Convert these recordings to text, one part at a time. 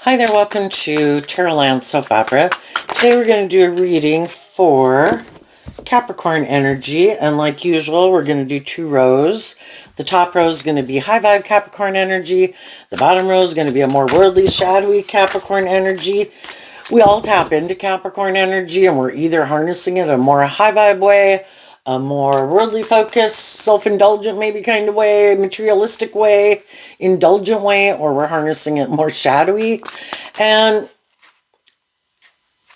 Hi there, welcome to Tarotland Soap Opera. Today we're going to do a reading for Capricorn energy, and like usual, we're going to do two rows. The top row is going to be high vibe Capricorn energy. The bottom row is going to be a more worldly, shadowy Capricorn energy. We all tap into Capricorn energy, and we're either harnessing it in a more high vibe way, a more worldly focused, self-indulgent maybe kind of way, materialistic way, indulgent way, or we're harnessing it more shadowy. And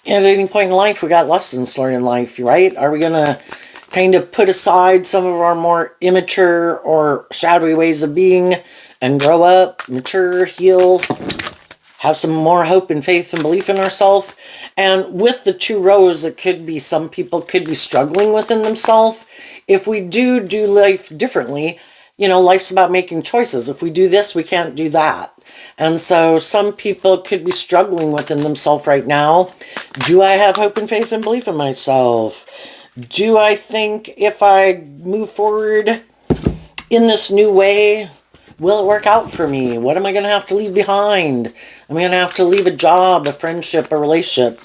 at any point in life, we got lessons learned in life, right? Are we going to kind of put aside some of our more immature or shadowy ways of being and grow up, mature, heal, have some more hope and faith and belief in ourselves? And with the two rows, it could be some people could be struggling within themselves. If we do life differently, you know, life's about making choices. If we do this, we can't do that. And so some people could be struggling within themselves right now. Do I have hope and faith and belief in myself? Do I think if I move forward in this new way, will it work out for me? What am I going to have to leave behind? Am I going to have to leave a job, a friendship, a relationship?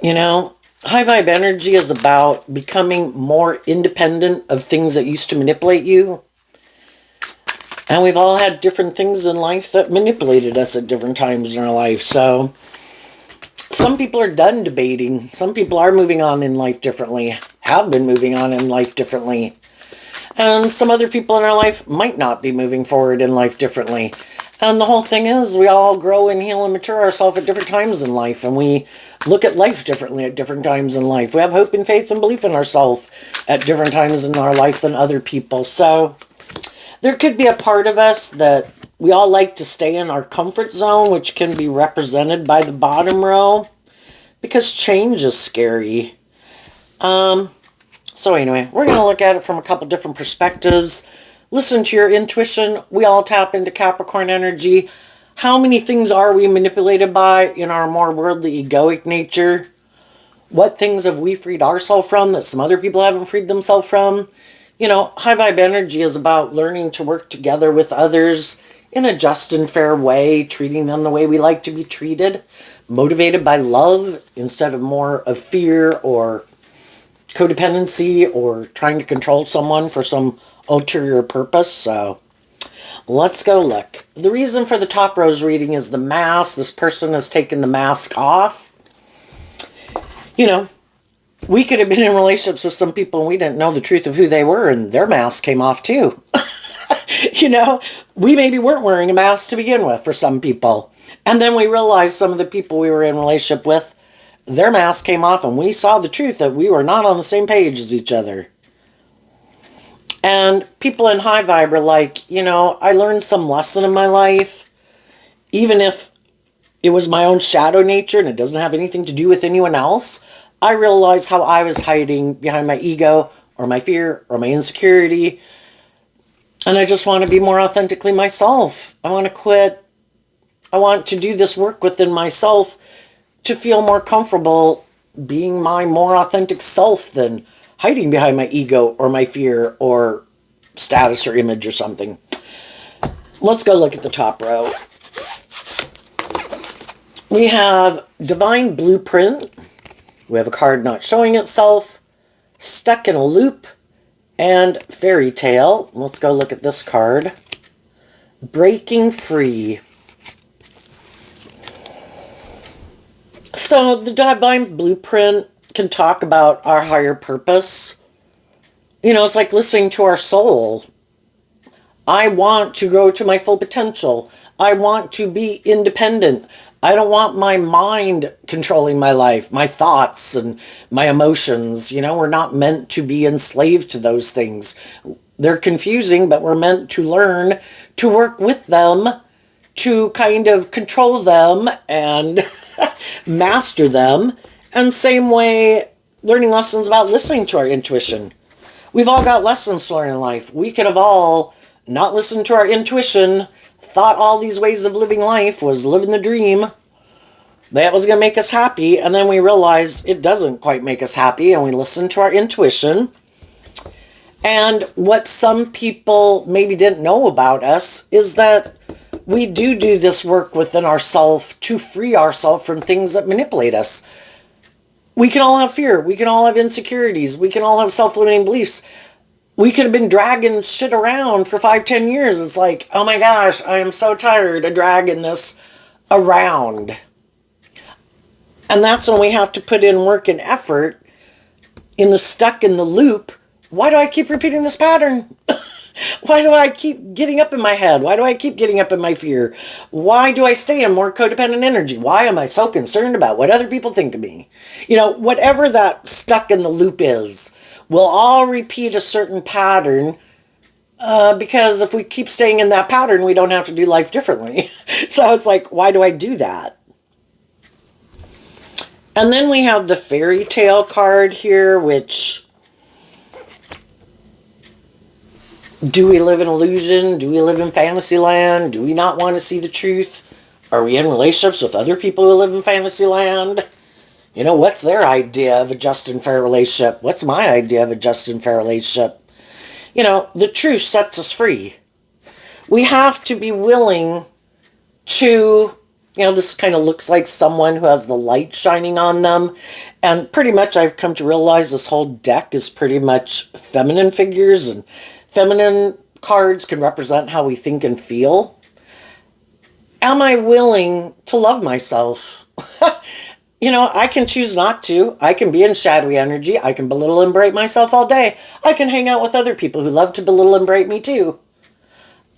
You know, high vibe energy is about becoming more independent of things that used to manipulate you. And we've all had different things in life that manipulated us at different times in our life. So some people are done debating. Some people are moving on in life differently, have been moving on in life differently. And some other people in our life might not be moving forward in life differently. And the whole thing is we all grow and heal and mature ourselves at different times in life. And we look at life differently at different times in life. We have hope and faith and belief in ourselves at different times in our life than other people. So there could be a part of us that we all like to stay in our comfort zone, which can be represented by the bottom row, because change is scary. So anyway, we're going to look at it from a couple different perspectives. Listen to your intuition. We all tap into Capricorn energy. How many things are we manipulated by in our more worldly, egoic nature? What things have we freed ourselves from that some other people haven't freed themselves from? You know, high vibe energy is about learning to work together with others in a just and fair way, treating them the way we like to be treated, motivated by love instead of more of fear or codependency or trying to control someone for some ulterior purpose. So let's go look. The reason for the top rose reading is the mask. This person has taken the mask off. You know, we could have been in relationships with some people and we didn't know the truth of who they were, and their mask came off too. You know, we maybe weren't wearing a mask to begin with for some people. And then we realized some of the people we were in relationship with, their mask came off and we saw the truth that we were not on the same page as each other. And people in high vibe are like, you know, I learned some lesson in my life, even if it was my own shadow nature and it doesn't have anything to do with anyone else. I realized how I was hiding behind my ego or my fear or my insecurity. And I just want to be more authentically myself. I want to quit. I want to do this work within myself to feel more comfortable being my more authentic self than hiding behind my ego or my fear or status or image or something. Let's go look at the top row. We have Divine Blueprint. We have a card not showing itself, Stuck in a Loop, and Fairy Tale. Let's go look at this card. Breaking Free. So the Divine Blueprint can talk about our higher purpose. You know, it's like listening to our soul. I want to grow to my full potential. I want to be independent. I don't want my mind controlling my life, my thoughts and my emotions. You know, we're not meant to be enslaved to those things. They're confusing, but we're meant to learn to work with them, to kind of control them and master them. And same way, learning lessons about listening to our intuition. We've all got lessons to learn in life. We could have all not listened to our intuition, thought all these ways of living life was living the dream. That was going to make us happy. And then we realized it doesn't quite make us happy. And we listened to our intuition. And what some people maybe didn't know about us is that we do this work within ourselves to free ourselves from things that manipulate us. We can all have fear. We can all have insecurities. We can all have self-limiting beliefs. We could have been dragging shit around for 5, 10 years. It's like, oh my gosh, I am so tired of dragging this around. And that's when we have to put in work and effort in the stuck in the loop. Why do I keep repeating this pattern? Why do I keep getting up in my head? Why do I keep getting up in my fear? Why do I stay in more codependent energy? Why am I so concerned about what other people think of me? You know, whatever that stuck in the loop is, we'll all repeat a certain pattern because if we keep staying in that pattern, we don't have to do life differently. So it's like, why do I do that? And then we have the fairy tale card here, which... do we live in illusion? Do we live in fantasy land? Do we not want to see the truth? Are we in relationships with other people who live in fantasy land? You know, what's their idea of a just and fair relationship? What's my idea of a just and fair relationship? You know, the truth sets us free. We have to be willing to, you know, this kind of looks like someone who has the light shining on them. And pretty much I've come to realize this whole deck is pretty much feminine figures, and feminine cards can represent how we think and feel. Am I willing to love myself? You know, I can choose not to. I can be in shadowy energy. I can belittle and berate myself all day. I can hang out with other people who love to belittle and berate me too.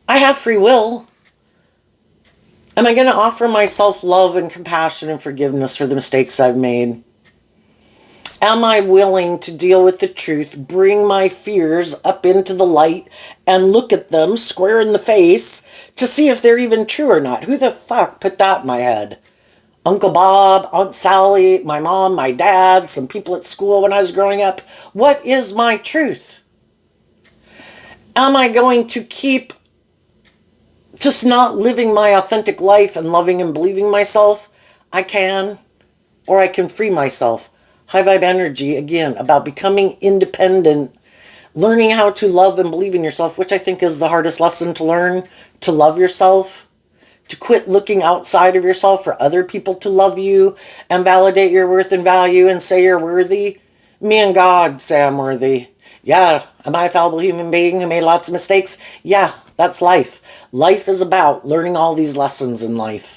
I have free will. Am I going to offer myself love and compassion and forgiveness for the mistakes I've made? Am I willing to deal with the truth, bring my fears up into the light, and look at them square in the face to see if they're even true or not? Who the fuck put that in my head? Uncle Bob, Aunt Sally, my mom, my dad, some people at school when I was growing up. What is my truth? Am I going to keep just not living my authentic life and loving and believing myself? I can, or I can free myself. High vibe energy, again, about becoming independent, learning how to love and believe in yourself, which I think is the hardest lesson to learn, to love yourself, to quit looking outside of yourself for other people to love you and validate your worth and value and say you're worthy. Me and God say I'm worthy. Yeah, am I a fallible human being who made lots of mistakes? Yeah, that's life. Life is about learning all these lessons in life.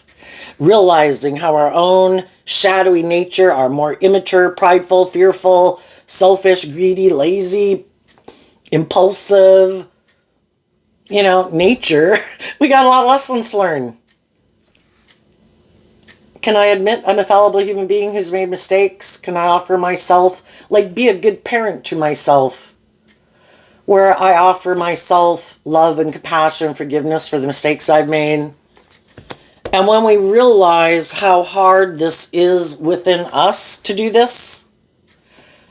Realizing how our own shadowy nature, our more immature, prideful, fearful, selfish, greedy, lazy, impulsive, you know, nature, we got a lot of lessons to learn. Can I admit I'm a fallible human being who's made mistakes? Can I offer myself, like, be a good parent to myself, where I offer myself love and compassion and forgiveness for the mistakes I've made? And when we realize how hard this is within us to do this,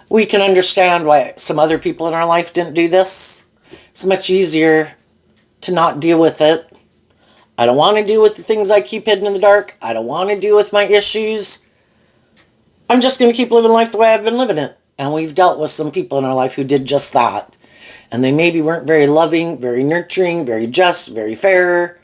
we can understand why some other people in our life didn't do this. It's much easier to not deal with it. I don't want to deal with the things I keep hidden in the dark. I don't want to deal with my issues. I'm just going to keep living life the way I've been living it. And we've dealt with some people in our life who did just that. And they maybe weren't very loving, very nurturing, very just, very fair.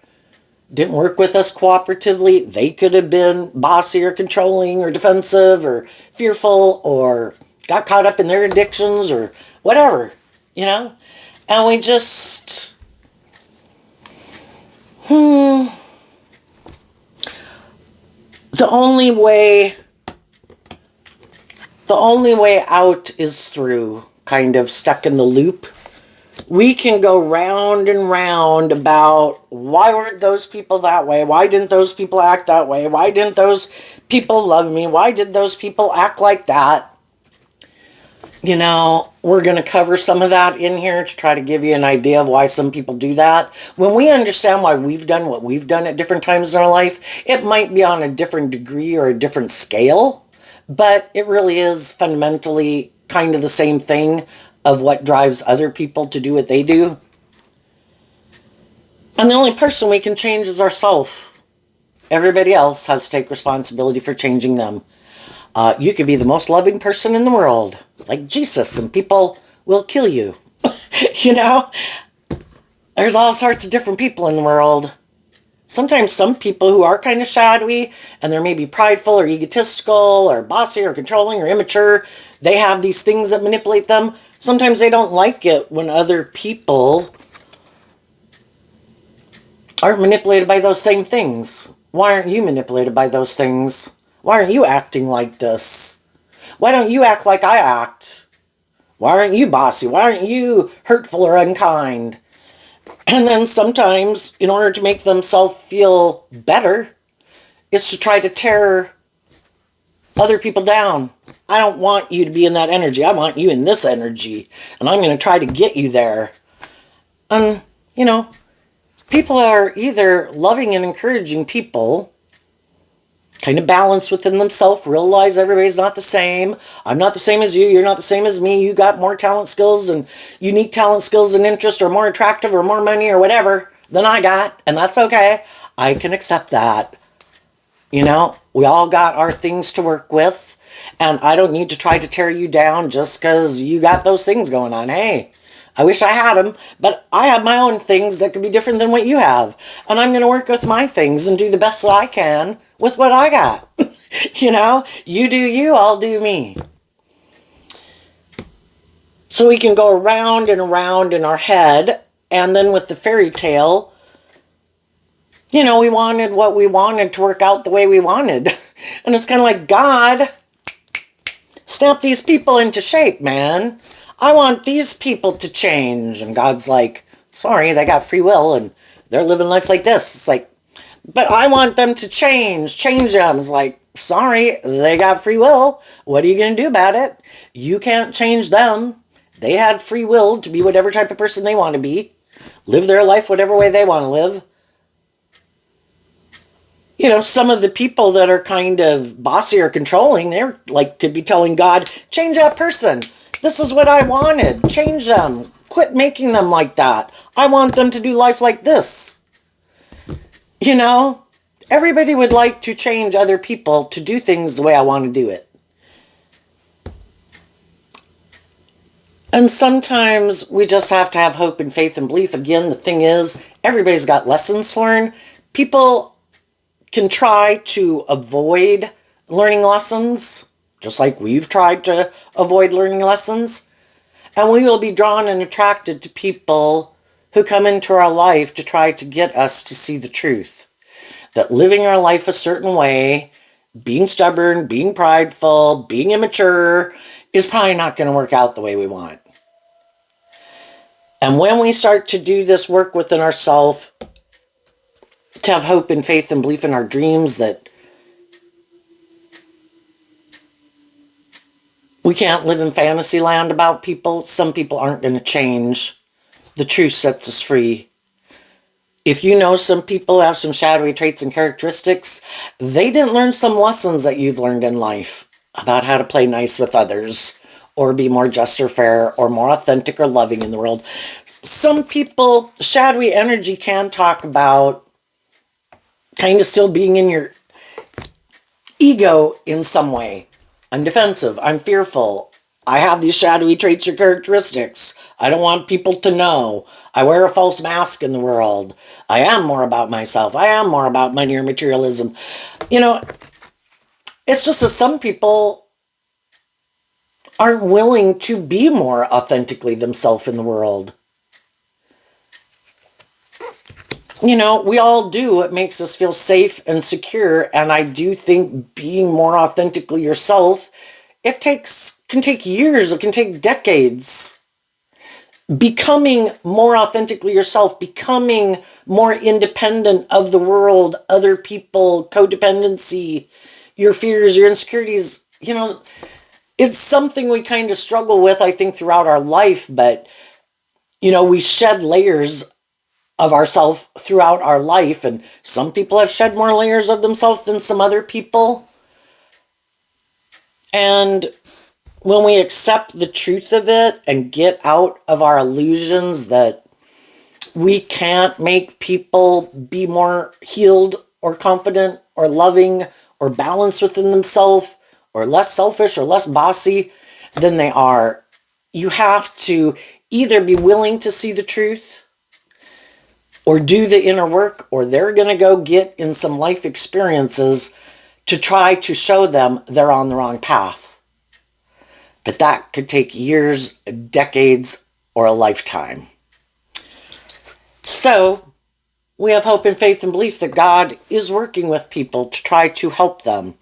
Didn't work with us cooperatively. They could have been bossy or controlling or defensive or fearful or got caught up in their addictions or whatever, you know? And we just... The only way out is through, kind of stuck in the loop. We can go round and round about why weren't those people that way? Why didn't those people act that way? Why didn't those people love me? Why did those people act like that? You know, we're going to cover some of that in here to try to give you an idea of why some people do that. When we understand why we've done what we've done at different times in our life, it might be on a different degree or a different scale, but it really is fundamentally kind of the same thing of what drives other people to do what they do. And the only person we can change is ourselves. Everybody else has to take responsibility for changing them. You could be the most loving person in the world, like Jesus, and people will kill you. You know? There's all sorts of different people in the world. Sometimes some people who are kind of shadowy and they're maybe prideful or egotistical or bossy or controlling or immature, they have these things that manipulate them. Sometimes they don't like it when other people aren't manipulated by those same things. Why aren't you manipulated by those things? Why aren't you acting like this? Why don't you act like I act? Why aren't you bossy? Why aren't you hurtful or unkind? And then sometimes, in order to make themselves feel better, is to try to tear other people down. I don't want you to be in that energy. I want you in this energy. And I'm going to try to get you there. And, people are either loving and encouraging people, kind of balance within themselves, realize everybody's not the same. I'm not the same as you. You're not the same as me. You got more talent skills and unique talent skills and interest, or more attractive or more money or whatever than I got. And that's okay. I can accept that. We all got our things to work with. And I don't need to try to tear you down just because you got those things going on. Hey, I wish I had them, but I have my own things that could be different than what you have. And I'm going to work with my things and do the best that I can with what I got. You do you, I'll do me. So we can go around and around in our head. And then with the fairy tale, we wanted what we wanted to work out the way we wanted. And it's kind of like, God, snap these people into shape, man. I want these people to change. And God's like, sorry, they got free will and they're living life like this. It's like, but I want them to change them. It's like, sorry, they got free will. What are you going to do about it? You can't change them. They had free will to be whatever type of person they want to be. Live their life whatever way they want to live. Some of the people that are kind of bossy or controlling, they're like, could be telling God, change that person. This is what I wanted. Change them. Quit making them like that. I want them to do life like this. Everybody would like to change other people to do things the way I want to do it. And sometimes we just have to have hope and faith and belief. Again, the thing is, everybody's got lessons to learn. People can try to avoid learning lessons, just like we've tried to avoid learning lessons. And we will be drawn and attracted to people who come into our life to try to get us to see the truth. That living our life a certain way, being stubborn, being prideful, being immature, is probably not going to work out the way we want. And when we start to do this work within ourselves, to have hope and faith and belief in our dreams, that we can't live in fantasy land about people. Some people aren't going to change. The truth sets us free. If you know some people have some shadowy traits and characteristics, they didn't learn some lessons that you've learned in life about how to play nice with others, or be more just or fair, or more authentic or loving in the world. Some people, shadowy energy can talk about kind of still being in your ego in some way. I'm defensive. I'm fearful. I have these shadowy traits or characteristics. I don't want people to know. I wear a false mask in the world. I am more about myself. I am more about money or materialism. It's just that some people aren't willing to be more authentically themselves in the world. We all do what makes us feel safe and secure, and I do think being more authentically yourself, can take years, it can take decades. Becoming more authentically yourself, becoming more independent of the world, other people, codependency, your fears, your insecurities, it's something we kind of struggle with, I think, throughout our life, but, we shed layers of ourselves throughout our life, and some people have shed more layers of themselves than some other people. And when we accept the truth of it and get out of our illusions that we can't make people be more healed or confident or loving or balanced within themselves or less selfish or less bossy than they are, you have to either be willing to see the truth, or do the inner work, or they're going to go get in some life experiences to try to show them they're on the wrong path. But that could take years, decades, or a lifetime. So we have hope and faith and belief that God is working with people to try to help them.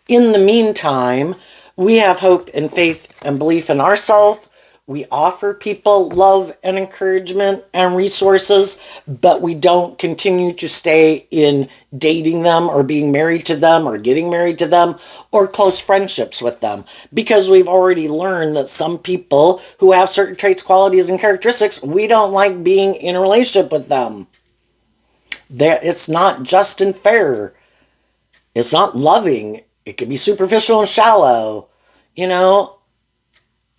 In the meantime, we have hope and faith and belief in ourselves. We offer people love and encouragement and resources, but we don't continue to stay in dating them or being married to them or getting married to them or close friendships with them, because we've already learned that some people who have certain traits, qualities, and characteristics, we don't like being in a relationship with them. It's not just and fair. It's not loving. It can be superficial and shallow,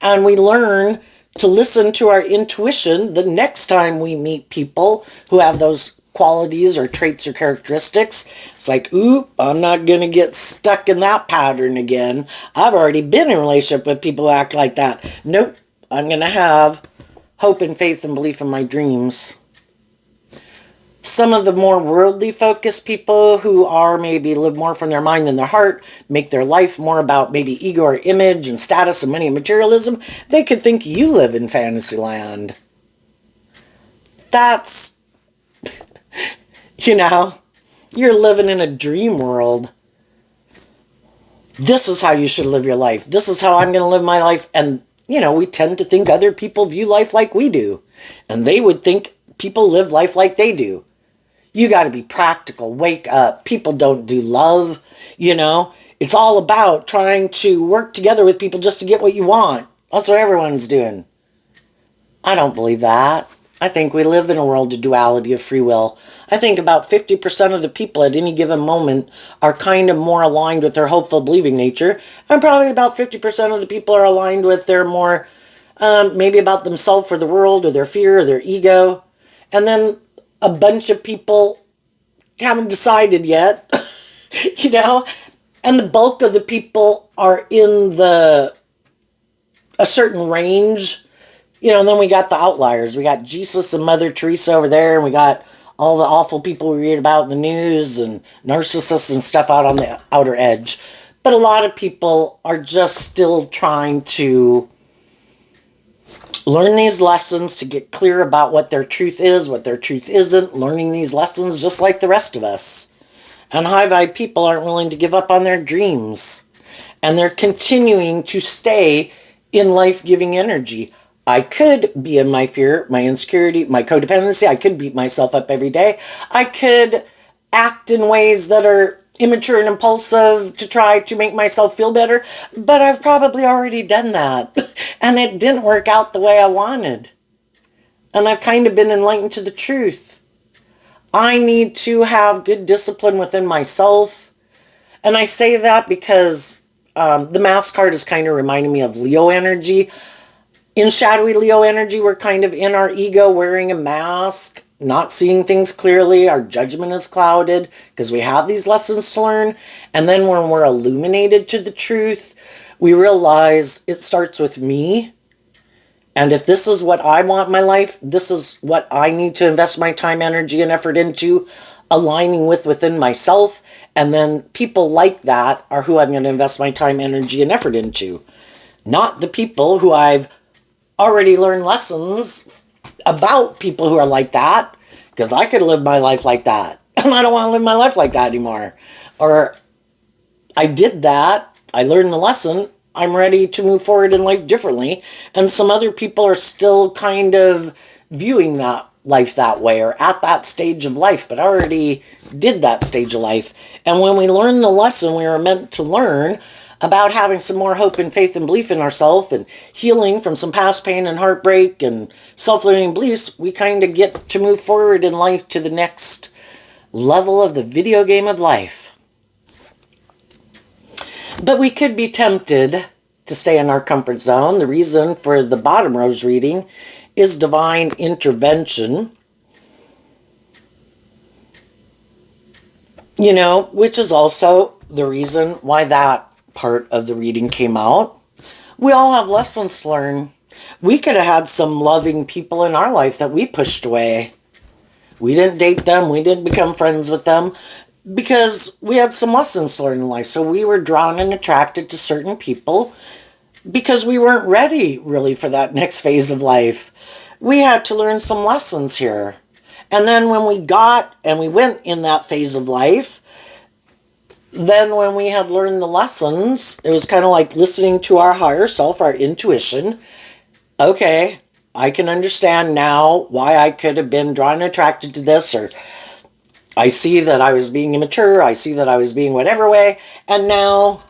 and we learn to listen to our intuition the next time we meet people who have those qualities or traits or characteristics. It's like, ooh, I'm not going to get stuck in that pattern again. I've already been in a relationship with people who act like that. Nope, I'm going to have hope and faith and belief in my dreams. Some of the more worldly focused people who are maybe live more from their mind than their heart, make their life more about maybe ego or image and status and money and materialism, they could think you live in fantasy land. That's, you're living in a dream world. This is how you should live your life. This is how I'm going to live my life. And, we tend to think other people view life like we do. And they would think people live life like they do. You got to be practical. Wake up. People don't do love. It's all about trying to work together with people just to get what you want. That's what everyone's doing. I don't believe that. I think we live in a world of duality of free will. I think about 50% of the people at any given moment are kind of more aligned with their hopeful, believing nature. And probably about 50% of the people are aligned with their more, maybe about themselves or the world or their fear or their ego. And then a bunch of people haven't decided yet, and the bulk of the people are in a certain range, and then we got the outliers. We got Jesus and Mother Teresa over there, and we got all the awful people we read about in the news and narcissists and stuff out on the outer edge. But a lot of people are just still trying to learn these lessons to get clear about what their truth is, what their truth isn't, learning these lessons just like the rest of us. And high-vibe people aren't willing to give up on their dreams. And they're continuing to stay in life-giving energy. I could be in my fear, my insecurity, my codependency. I could beat myself up every day. I could act in ways that are immature and impulsive to try to make myself feel better, but I've probably already done that, and it didn't work out the way I wanted. And I've kind of been enlightened to the truth. I need to have good discipline within myself, and I say that because the mask card is kind of reminding me of Leo energy. In shadowy Leo energy, we're kind of in our ego, wearing a mask, not seeing things clearly. Our judgment is clouded because we have these lessons to learn. And then when we're illuminated to the truth, we realize it starts with me. And if this is what I want in my life, this is what I need to invest my time, energy, and effort into, aligning with within myself. And then people like that are who I'm going to invest my time, energy, and effort into. Not the people who I've already learned lessons about people who are like that, because I could live my life like that, and I don't want to live my life like that anymore. Or I did that, I learned the lesson, I'm ready to move forward in life differently, and some other people are still kind of viewing that life that way, or at that stage of life, but already did that stage of life. And when we learn the lesson we were meant to learn about having some more hope and faith and belief in ourselves and healing from some past pain and heartbreak and self-limiting beliefs, we kind of get to move forward in life to the next level of the video game of life. But we could be tempted to stay in our comfort zone. The reason for the bottom rose reading is divine intervention, which is also the reason why that part of the reading came out. We all have lessons to learn. We could have had some loving people in our life that we pushed away. We didn't date them. We didn't become friends with them because we had some lessons to learn in life. So we were drawn and attracted to certain people because we weren't ready really for that next phase of life. We had to learn some lessons here. And then when we got and we went in that phase of life, then when we had learned the lessons, it was kind of like listening to our higher self, our intuition. Okay, I can understand now why I could have been drawn and attracted to this, or I see that I was being immature, I see that I was being whatever way, and now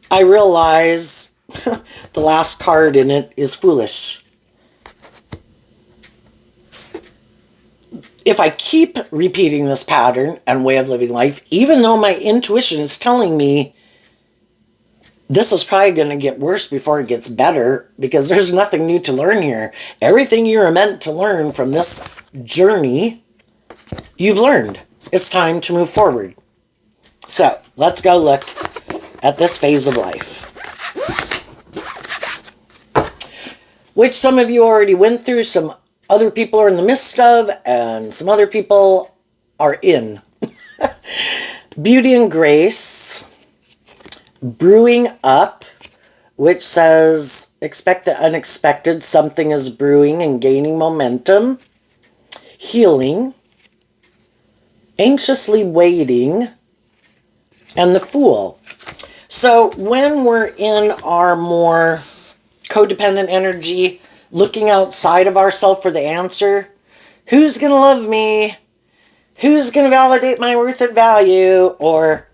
I realize the last card in it is foolish. If I keep repeating this pattern and way of living life, even though my intuition is telling me this is probably going to get worse before it gets better, because there's nothing new to learn here. Everything you were meant to learn from this journey, you've learned. It's time to move forward. So let's go look at this phase of life, which some of you already went through, some other people are in the midst of, and some other people are in. Beauty and grace, brewing up, which says expect the unexpected, something is brewing and gaining momentum. Healing, anxiously waiting, and the Fool. So when we're in our more codependent energy, looking outside of ourselves for the answer, who's going to love me? Who's going to validate my worth and value? Or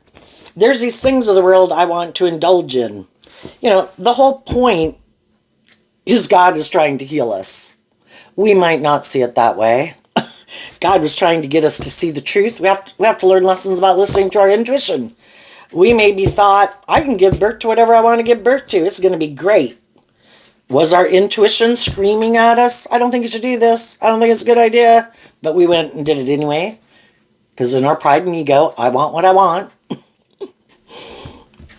there's these things of the world I want to indulge in. You know, the whole point is God is trying to heal us. We might not see it that way. God was trying to get us to see the truth. We have to learn lessons about listening to our intuition. We maybe thought, I can give birth to whatever I want to give birth to. It's going to be great. Was our intuition screaming at us, I don't think you should do this. I don't think it's a good idea. But we went and did it anyway. Because in our pride and ego, I want what I want.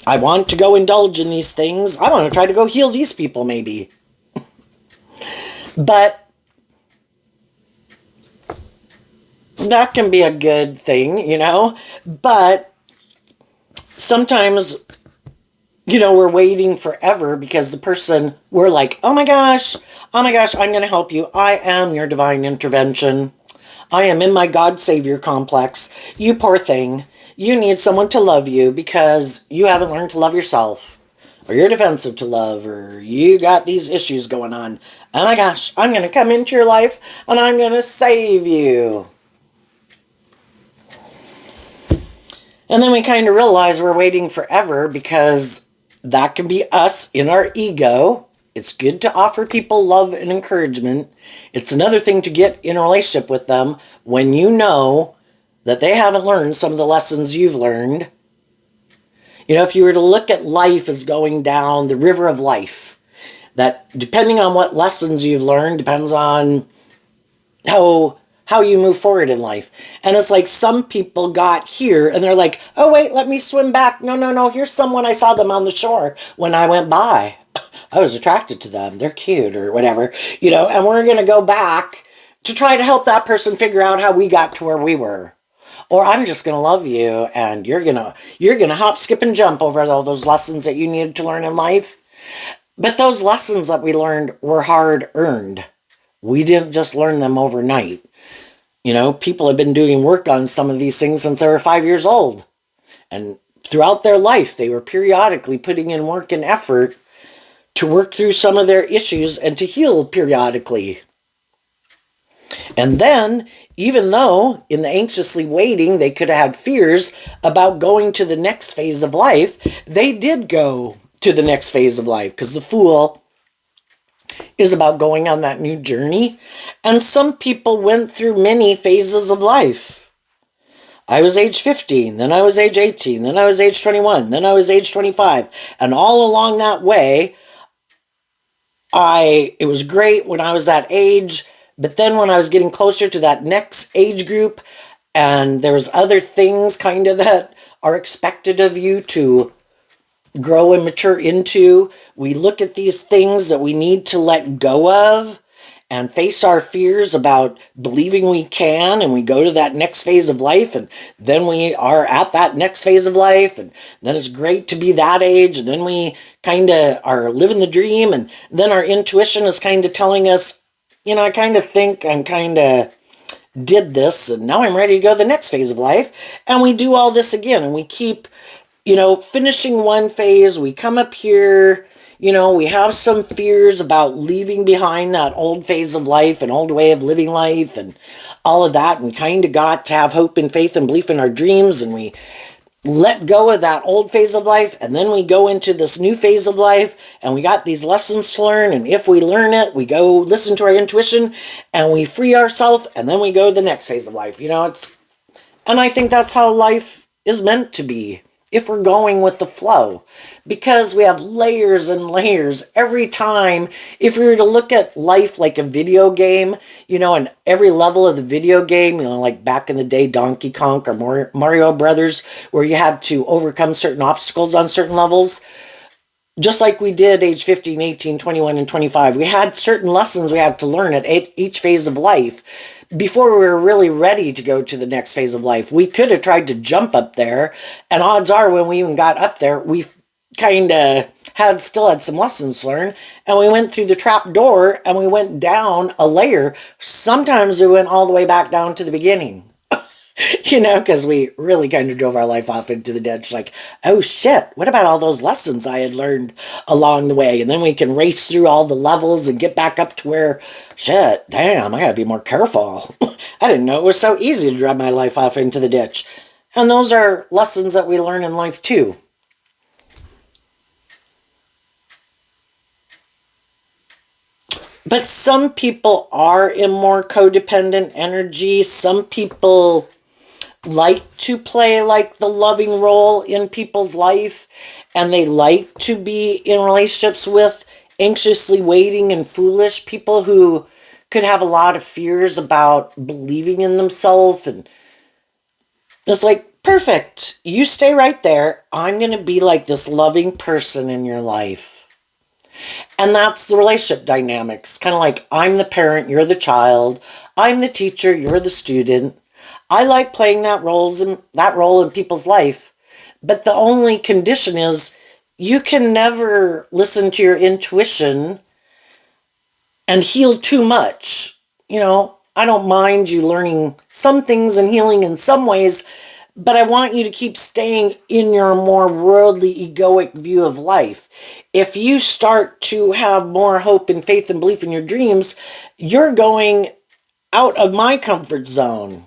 I want to go indulge in these things. I want to try to go heal these people maybe. But that can be a good thing, you know. But sometimes, you know, we're waiting forever because the person, we're like, oh my gosh, I'm going to help you. I am your divine intervention. I am in my God Savior complex. You poor thing. You need someone to love you because you haven't learned to love yourself. Or you're defensive to love, or you got these issues going on. Oh my gosh, I'm going to come into your life and I'm going to save you. And then we kind of realize we're waiting forever because that can be us in our ego. It's good to offer people love and encouragement. It's another thing to get in a relationship with them when you know that they haven't learned some of the lessons you've learned. You know, if you were to look at life as going down the river of life, that depending on what lessons you've learned depends on how you move forward in life. And it's like some people got here and they're like, oh wait, let me swim back. No, here's someone, I saw them on the shore when I went by. I was attracted to them. They're cute or whatever, you know, and we're going to go back to try to help that person figure out how we got to where we were. Or I'm just going to love you and you're going to hop, skip, and jump over all those lessons that you needed to learn in life. But those lessons that we learned were hard earned. We didn't just learn them overnight. You know, people have been doing work on some of these things since they were 5 years old. And throughout their life, they were periodically putting in work and effort to work through some of their issues and to heal periodically. And then, even though in the anxiously waiting, they could have had fears about going to the next phase of life, they did go to the next phase of life because the Fool is about going on that new journey. And some people went through many phases of life. I was age 15, then I was age 18, then I was age 21, then I was age 25. And all along that way, it was great when I was that age. But then when I was getting closer to that next age group, and there's other things kind of that are expected of you to grow and mature into, we look at these things that we need to let go of, and face our fears about believing we can, and we go to that next phase of life, and then we are at that next phase of life, and then it's great to be that age, and then we kind of are living the dream, and then our intuition is kind of telling us, I kind of think I'm kind of did this, and now I'm ready to go to the next phase of life. And we do all this again, and we keep, finishing one phase. We come up here, we have some fears about leaving behind that old phase of life, an old way of living life, and all of that. And we kind of got to have hope and faith and belief in our dreams, and we let go of that old phase of life, and then we go into this new phase of life, and we got these lessons to learn, and if we learn it, we go listen to our intuition, and we free ourselves, and then we go to the next phase of life. And I think that's how life is meant to be, if we're going with the flow, because we have layers and layers every time. If we were to look at life like a video game, and every level of the video game, like back in the day, Donkey Kong or Mario Brothers, where you had to overcome certain obstacles on certain levels, just like we did age 15, 18, 21, and 25. We had certain lessons we had to learn at each phase of life before we were really ready to go to the next phase of life. We could have tried to jump up there, and odds are when we even got up there, we kind of still had some lessons learned, and we went through the trap door, and we went down a layer. Sometimes we went all the way back down to the beginning. Because we really kind of drove our life off into the ditch. Like, oh shit, what about all those lessons I had learned along the way? And then we can race through all the levels and get back up to where, shit, damn, I gotta be more careful. I didn't know it was so easy to drive my life off into the ditch. And those are lessons that we learn in life too. But some people are in more codependent energy. Some people like to play like the loving role in people's life, and they like to be in relationships with anxiously waiting and foolish people who could have a lot of fears about believing in themselves. And it's like, perfect, you stay right there. I'm going to be like this loving person in your life. And that's the relationship dynamics. Kind of like, I'm the parent, you're the child. I'm the teacher, you're the student. I like playing that role in people's life. But the only condition is you can never listen to your intuition and heal too much. I don't mind you learning some things and healing in some ways, but I want you to keep staying in your more worldly, egoic view of life. If you start to have more hope and faith and belief in your dreams, you're going out of my comfort zone.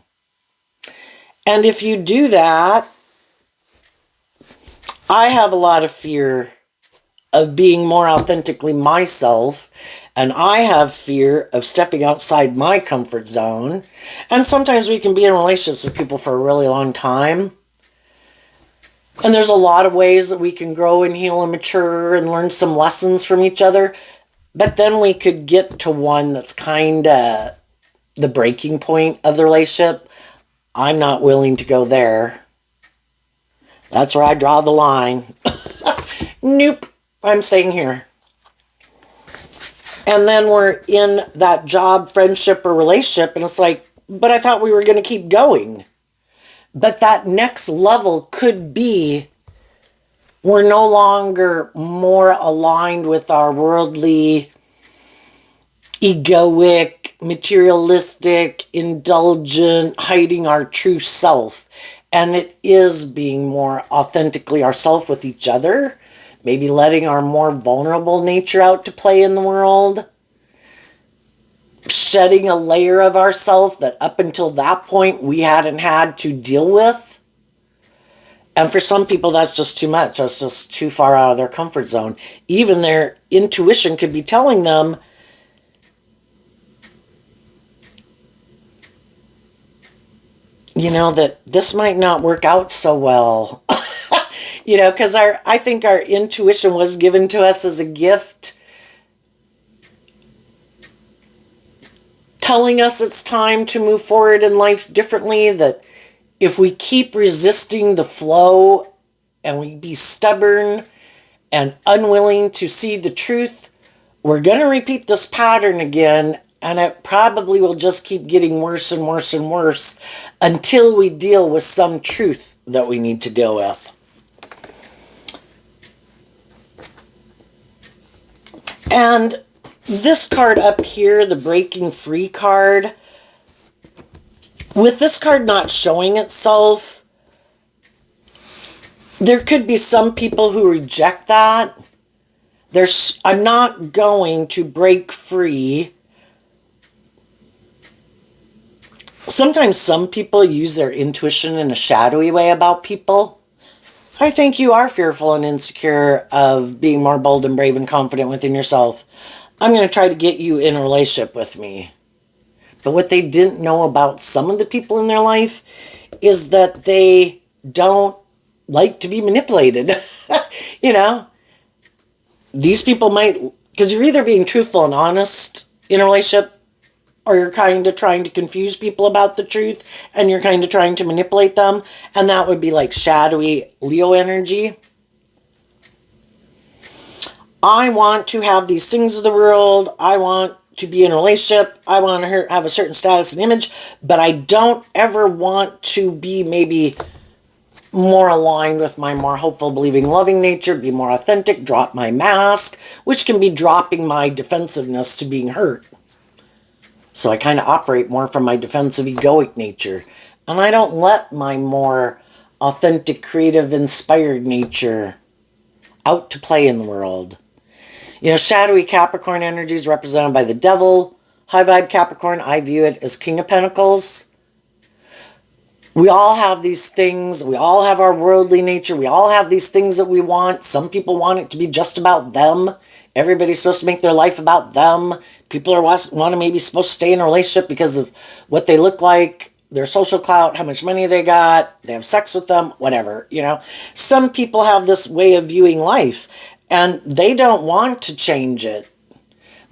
And if you do that, I have a lot of fear of being more authentically myself, and I have fear of stepping outside my comfort zone. And sometimes we can be in relationships with people for a really long time, and there's a lot of ways that we can grow and heal and mature and learn some lessons from each other. But then we could get to one that's kind of the breaking point of the relationship. I'm not willing to go there. That's where I draw the line. Nope, I'm staying here. And then we're in that job, friendship, or relationship, and it's like, but I thought we were going to keep going. But that next level could be we're no longer more aligned with our worldly, egoic, materialistic, indulgent, hiding our true self. And it is being more authentically ourselves with each other, maybe letting our more vulnerable nature out to play in the world, shedding a layer of ourselves that up until that point we hadn't had to deal with. And for some people, that's just too much. That's just too far out of their comfort zone. Even their intuition could be telling them, that this might not work out so well. Because I think our intuition was given to us as a gift, telling us it's time to move forward in life differently, that if we keep resisting the flow and we be stubborn and unwilling to see the truth, we're going to repeat this pattern again And it probably will just keep getting worse and worse and worse until we deal with some truth that we need to deal with. And this card up here, the breaking free card, with this card not showing itself, there could be some people who reject that. I'm not going to break free. Sometimes some people use their intuition in a shadowy way about people. I think you are fearful and insecure of being more bold and brave and confident within yourself. I'm going to try to get you in a relationship with me. But what they didn't know about some of the people in their life is that they don't like to be manipulated. You know, these people might, because you're either being truthful and honest in a relationship, or you're kind of trying to confuse people about the truth, and you're kind of trying to manipulate them, and that would be like shadowy Leo energy. I want to have these things of the world. I want to be in a relationship. I want to have a certain status and image, but I don't ever want to be maybe more aligned with my more hopeful, believing, loving nature, be more authentic, drop my mask, which can be dropping my defensiveness to being hurt. So I kind of operate more from my defensive, egoic nature. And I don't let my more authentic, creative, inspired nature out to play in the world. You know, shadowy Capricorn energy is represented by the devil. High vibe Capricorn, I view it as King of Pentacles. We all have these things. We all have our worldly nature. We all have these things that we want. Some people want it to be just about them. Everybody's supposed to make their life about them. People are want to maybe supposed to stay in a relationship because of what they look like, their social clout, how much money they got, they have sex with them, whatever, you know. Some people have this way of viewing life, and they don't want to change it.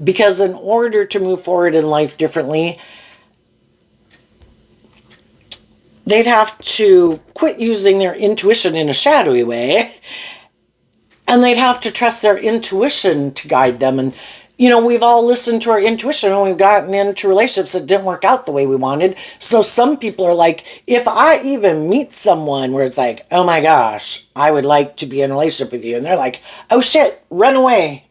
Because in order to move forward in life differently, they'd have to quit using their intuition in a shadowy way, and they'd have to trust their intuition to guide them. And, you know, we've all listened to our intuition, and we've gotten into relationships that didn't work out the way we wanted. So some people are like, if I even meet someone where it's like, oh my gosh, I would like to be in a relationship with you, and they're like, oh shit, run away.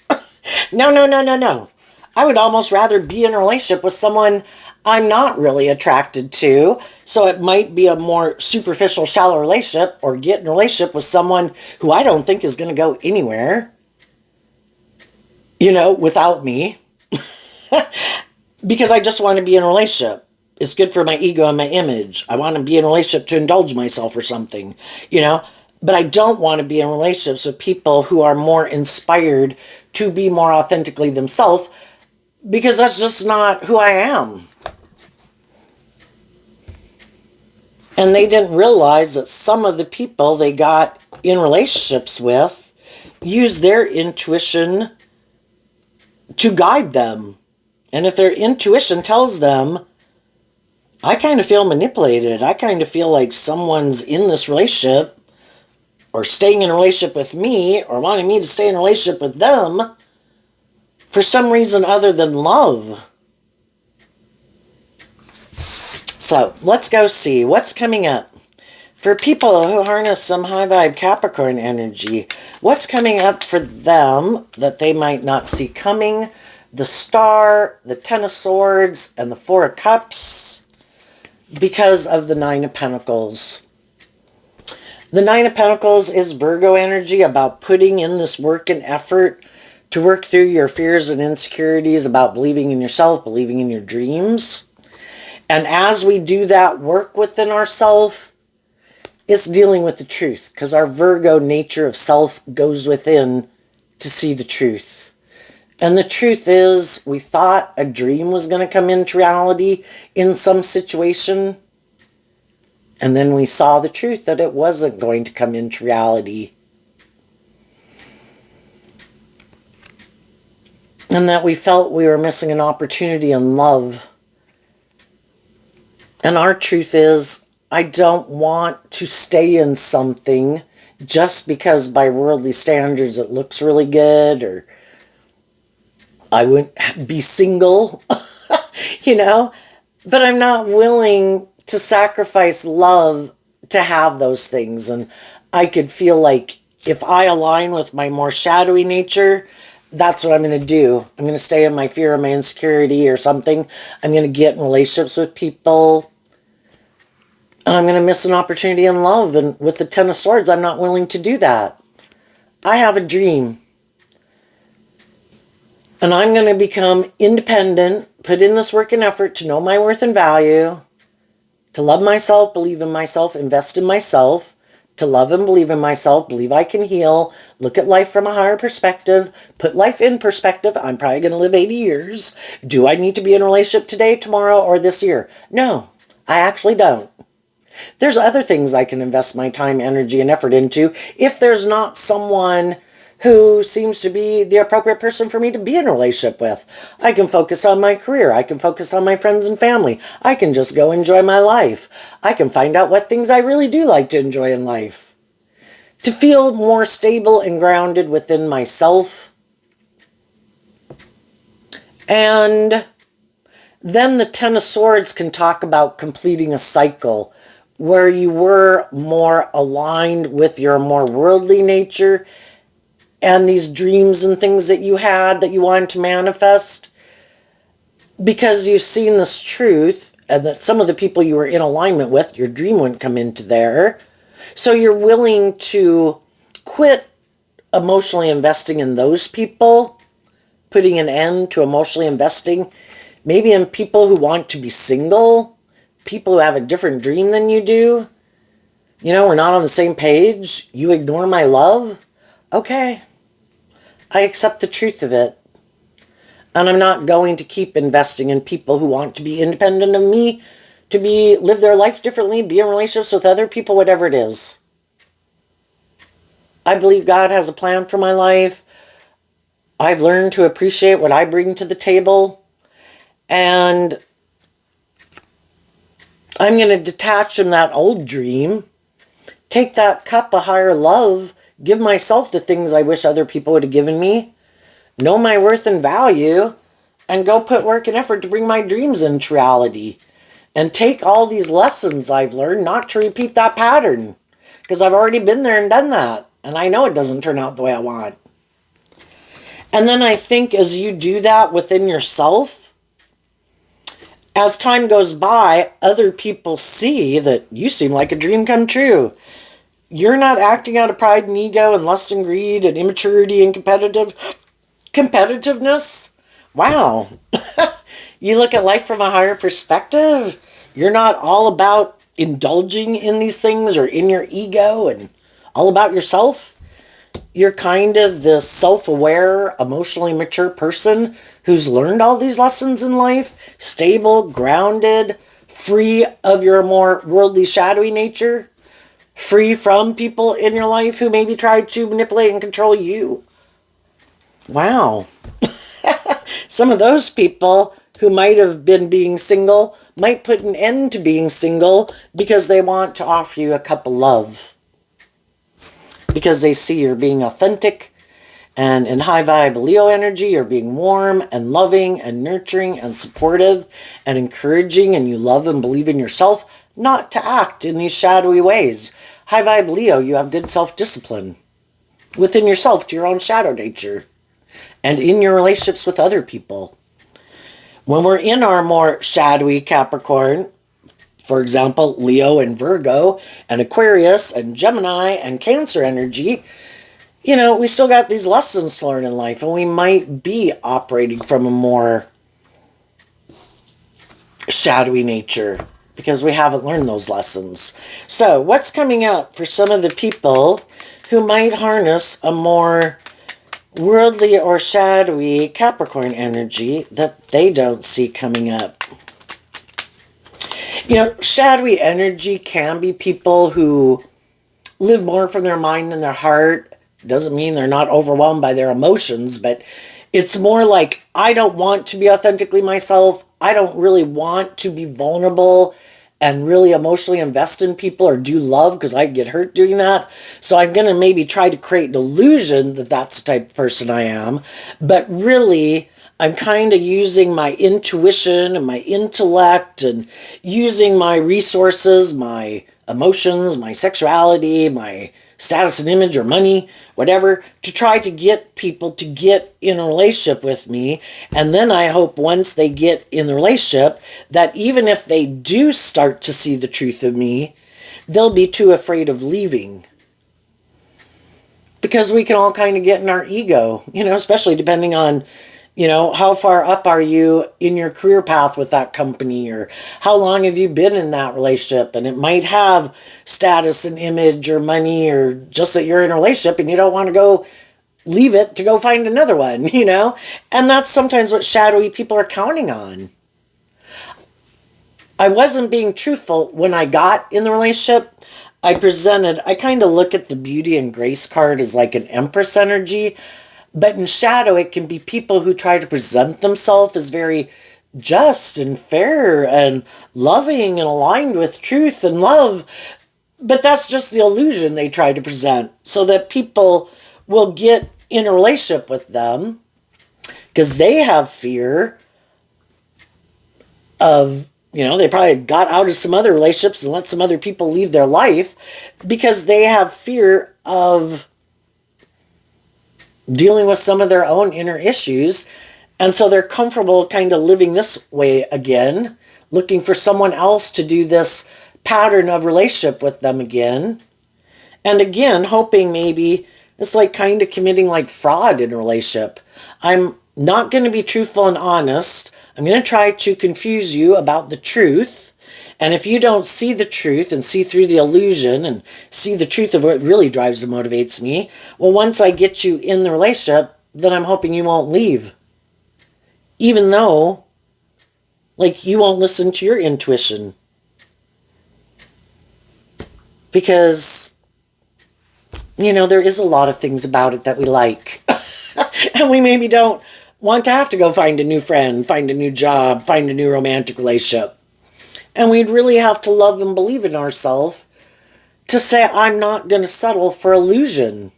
No, no, no, no, no. I would almost rather be in a relationship with someone I'm not really attracted to. So it might be a more superficial, shallow relationship, or get in a relationship with someone who I don't think is going to go anywhere, you know, without me. Because I just want to be in a relationship. It's good for my ego and my image. I want to be in a relationship to indulge myself or something, you know. But I don't want to be in relationships with people who are more inspired to be more authentically themselves, because that's just not who I am. And they didn't realize that some of the people they got in relationships with use their intuition to guide them. And if their intuition tells them, I kind of feel manipulated, I kind of feel like someone's in this relationship or staying in a relationship with me or wanting me to stay in a relationship with them for some reason other than love. So let's go see what's coming up. For people who harness some high vibe Capricorn energy, what's coming up for them that they might not see coming? The Star, the Ten of Swords, and the Four of Cups, because of the Nine of Pentacles. The Nine of Pentacles is Virgo energy, about putting in this work and effort to work through your fears and insecurities, about believing in yourself, believing in your dreams. And as we do that work within ourselves, it's dealing with the truth, because our Virgo nature of self goes within to see the truth. And the truth is, we thought a dream was going to come into reality in some situation, and then we saw the truth that it wasn't going to come into reality. And that we felt we were missing an opportunity in love. And our truth is, I don't want to stay in something just because by worldly standards it looks really good, or I wouldn't be single you know? But I'm not willing to sacrifice love to have those things. And I could feel like if I align with my more shadowy nature, that's what I'm going to do. I'm going to stay in my fear or my insecurity or something. I'm going to get in relationships with people. And I'm going to miss an opportunity in love. And with the Ten of Swords, I'm not willing to do that. I have a dream. And I'm going to become independent, put in this work and effort to know my worth and value, to love myself, believe in myself, invest in myself, to love and believe in myself, believe I can heal, look at life from a higher perspective, put life in perspective. I'm probably going to live 80 years. Do I need to be in a relationship today, tomorrow, or this year? No, I actually don't. There's other things I can invest my time, energy, and effort into if there's not someone who seems to be the appropriate person for me to be in a relationship with. I can focus on my career. I can focus on my friends and family. I can just go enjoy my life. I can find out what things I really do like to enjoy in life. To feel more stable and grounded within myself. And then the Ten of Swords can talk about completing a cycle where you were more aligned with your more worldly nature and these dreams and things that you had that you wanted to manifest, because you've seen this truth and that some of the people you were in alignment with, your dream wouldn't come into there. So you're willing to quit emotionally investing in those people, putting an end to emotionally investing maybe in people who want to be single, people who have a different dream than you do. You know, we're not on the same page. You ignore my love. Okay. I accept the truth of it. And I'm not going to keep investing in people who want to be independent of me, to live their life differently, be in relationships with other people, whatever it is. I believe God has a plan for my life. I've learned to appreciate what I bring to the table. And I'm going to detach from that old dream, take that cup of higher love, give myself the things I wish other people would have given me, know my worth and value, and go put work and effort to bring my dreams into reality. And take all these lessons I've learned not to repeat that pattern. Because I've already been there and done that. And I know it doesn't turn out the way I want. And then I think as you do that within yourself, as time goes by, other people see that you seem like a dream come true. You're not acting out of pride and ego and lust and greed and immaturity and competitiveness. Wow. You look at life from a higher perspective. You're not all about indulging in these things or in your ego and all about yourself. You're kind of this self-aware, emotionally mature person who's learned all these lessons in life, stable, grounded, free of your more worldly, shadowy nature, free from people in your life who maybe try to manipulate and control you. Wow. Some of those people who might have been being single might put an end to being single because they want to offer you a cup of love. Because they see you're being authentic and in high vibe Leo energy, you're being warm and loving and nurturing and supportive and encouraging, and you love and believe in yourself not to act in these shadowy ways. High vibe Leo, you have good self-discipline within yourself to your own shadow nature and in your relationships with other people. When we're in our more shadowy Capricorn, for example, Leo and Virgo and Aquarius and Gemini and Cancer energy, you know, we still got these lessons to learn in life, and we might be operating from a more shadowy nature because we haven't learned those lessons. So what's coming up for some of the people who might harness a more worldly or shadowy Capricorn energy that they don't see coming up? You know, shadowy energy can be people who live more from their mind and their heart. Doesn't mean they're not overwhelmed by their emotions, but it's more like, I don't want to be authentically myself. I don't really want to be vulnerable and really emotionally invest in people or do love because I get hurt doing that. So I'm going to maybe try to create an illusion that that's the type of person I am. But really, I'm kind of using my intuition and my intellect and using my resources, my emotions, my sexuality, my status and image or money, whatever, to try to get people to get in a relationship with me. And then I hope once they get in the relationship that even if they do start to see the truth of me, they'll be too afraid of leaving. Because we can all kind of get in our ego, especially depending on how far up are you in your career path with that company, or how long have you been in that relationship? And it might have status and image or money, or just that you're in a relationship and you don't want to go leave it to go find another one, And that's sometimes what shadowy people are counting on. I wasn't being truthful when I got in the relationship. I kind of look at the beauty and grace card as like an empress energy. But in shadow, it can be people who try to present themselves as very just and fair and loving and aligned with truth and love. But that's just the illusion they try to present so that people will get in a relationship with them because they have fear of, they probably got out of some other relationships and let some other people leave their life because they have fear of dealing with some of their own inner issues. And so they're comfortable kind of living this way again, looking for someone else to do this pattern of relationship with them again. And again, hoping maybe it's like kind of committing like fraud in a relationship. I'm not going to be truthful and honest. I'm going to try to confuse you about the truth. And if you don't see the truth and see through the illusion and see the truth of what really drives and motivates me, well, once I get you in the relationship, then I'm hoping you won't leave. Even though, like, you won't listen to your intuition. Because, there is a lot of things about it that we like. And we maybe don't want to have to go find a new friend, find a new job, find a new romantic relationship. And we'd really have to love and believe in ourselves to say, I'm not going to settle for illusion.